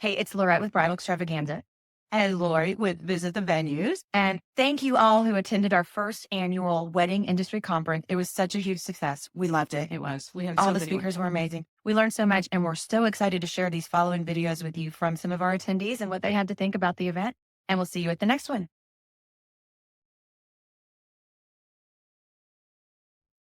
Hey, it's Lorette with Bridal Extravaganza and Lori with Visit the Venues. And thank you all who attended our first annual wedding industry conference. It was such a huge success. We loved it. It was. We had All so the many speakers were amazing. We learned so much, and we're so excited to share these following videos with you from some of our attendees and what they had to think about the event. And we'll see you at the next one.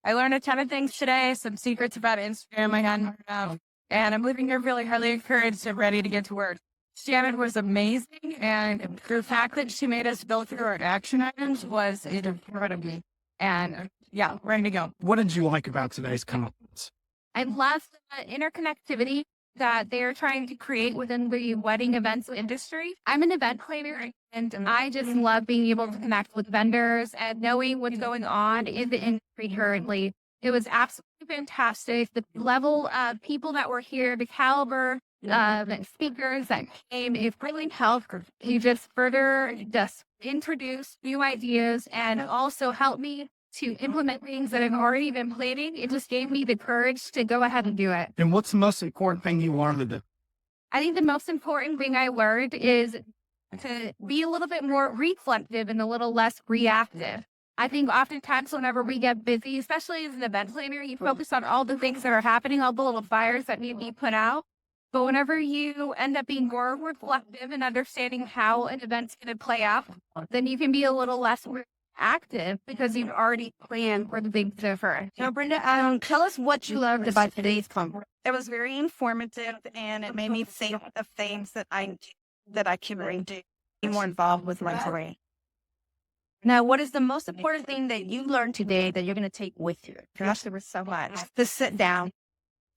I learned a ton of things today, some secrets about Instagram I hadn't heard of, and I'm leaving here feeling highly encouraged and ready to get to work. Shannon was amazing, and the fact that she made us go through our action items was incredible. And yeah, ready to go. What did you like about today's conference? I love the interconnectivity that they're trying to create within the wedding events industry. I'm an event planner, and I just love being able to connect with vendors and knowing what's going on in the industry currently. It was absolutely fantastic. The level of people that were here, the caliber of speakers that came, it really helped you just further just introduce new ideas and also help me to implement things that I've already been planning. It just gave me the courage to go ahead and do it. And what's the most important thing you learned today? I think the most important thing I learned is to be a little bit more reflective and a little less reactive. I think oftentimes whenever we get busy, especially as an event planner, you focus on all the things that are happening, all the little fires that need to be put out. But whenever you end up being more reflective and understanding how an event's going to play out, then you can be a little less active because you've already planned for the big difference. Now, Brenda, tell us what you loved about today's conference. It was very informative, and it made me think of things that I can bring to be more involved with my career. Now, what is the most important thing that you learned today that you're going to take with you? Gosh, there was so much. To sit down,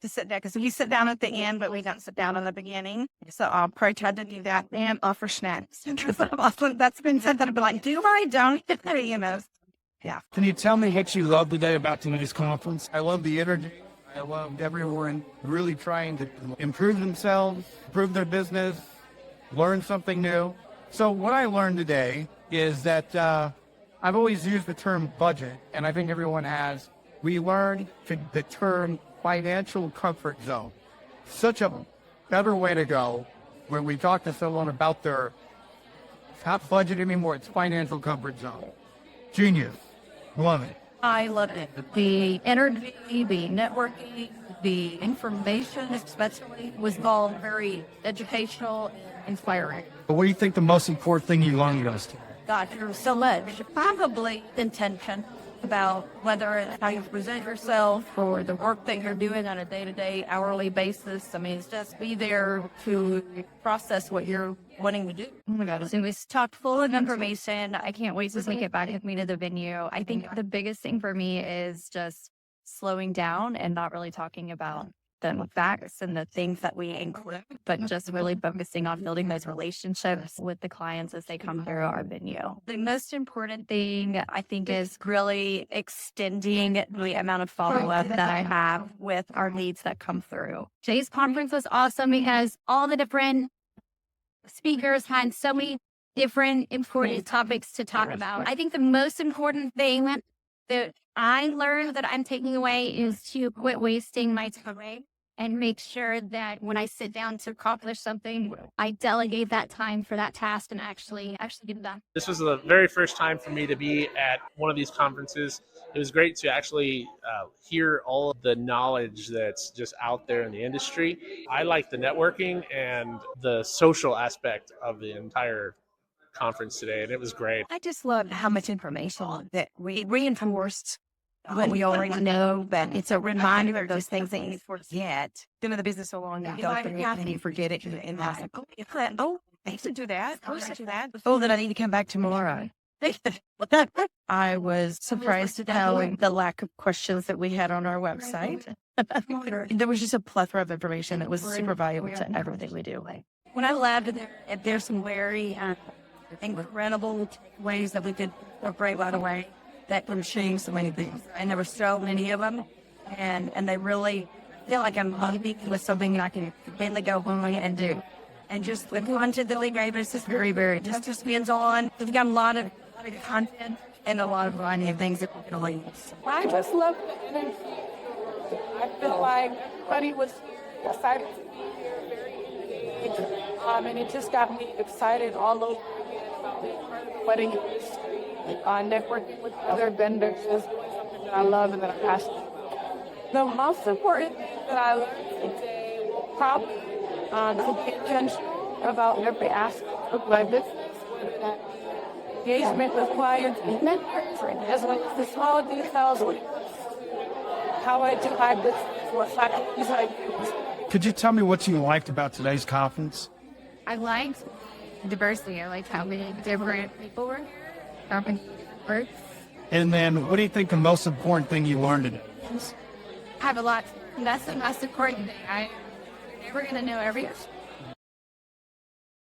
because we sit down at the end, but we don't sit down in the beginning. So I'll probably try to do that and offer snacks. That's been said that I'll be like, do I don't? You know. Yeah. Can you tell me what you loved today about today's conference? I love the energy. I loved everyone really trying to improve themselves, improve their business, learn something new. So what I learned today is that I've always used the term budget, and I think everyone has. We learned the term financial comfort zone. Such a better way to go when we talk to someone about their not budget anymore, it's financial comfort zone. Genius. Love it. I loved it. The energy, the networking, the information especially was all very educational and inspiring. But what do you think the most important thing you learned was today? Gosh, there's so much. Probably intention about whether it's how you present yourself or the work that you're doing on a day-to-day, hourly basis. I mean, it's just be there to process what you're wanting to do. Oh my God. So it's chock full of information. I can't wait to take it back with me to the venue. I think the biggest thing for me is just slowing down and not really talking about the facts and the things that we include, but just really focusing on building those relationships with the clients as they come through our venue. The most important thing, I think, is really extending the amount of follow-up that I have with our leads that come through. Today's conference was awesome because all the different speakers had so many different important topics to talk about. I think the most important thing that I learned that I'm taking away is to quit wasting my time and make sure that when I sit down to accomplish something, I delegate that time for that task and actually get it done. This was the very first time for me to be at one of these conferences. It was great to actually hear all of the knowledge that's just out there in the industry. I like the networking and the social aspect of the entire conference today, and it was great. I just loved how much information that we reinforced what we already know, but it's a reminder of those things that you forget. Been in the business so long, and you forget it. And oh, I used to do that. I used to do that. Oh, that I need to come back tomorrow. I was surprised to know the lack of questions that we had on our website. There was just a plethora of information that was super valuable to everything we do. When I left, there's some very incredible ways that we could incorporate right away that can change so many things. And there were so many of them, and they really feel like I'm living with something that I can really go home and do. And just the content that we gave us is very, very just hands-on. We've got a lot of content and a lot of variety of things that we can use. I just love the energy. I feel like everybody was excited to be here, very engaged. And it just got me excited all over again about being part of the wedding industry, networking with other vendors is something that I love and that I'm passionate about. The most important thing that I learned today will probably to be intentional about every aspect of my business, whether that be engagement with clients and networks, as well as the small details with how I do my business, what strategies I use. Could you tell me what you liked about today's conference? I liked diversity. I liked how many different people were company work. And then what do you think the most important thing you learned today is? I have a lot. That's the most important thing. I'm never going to know every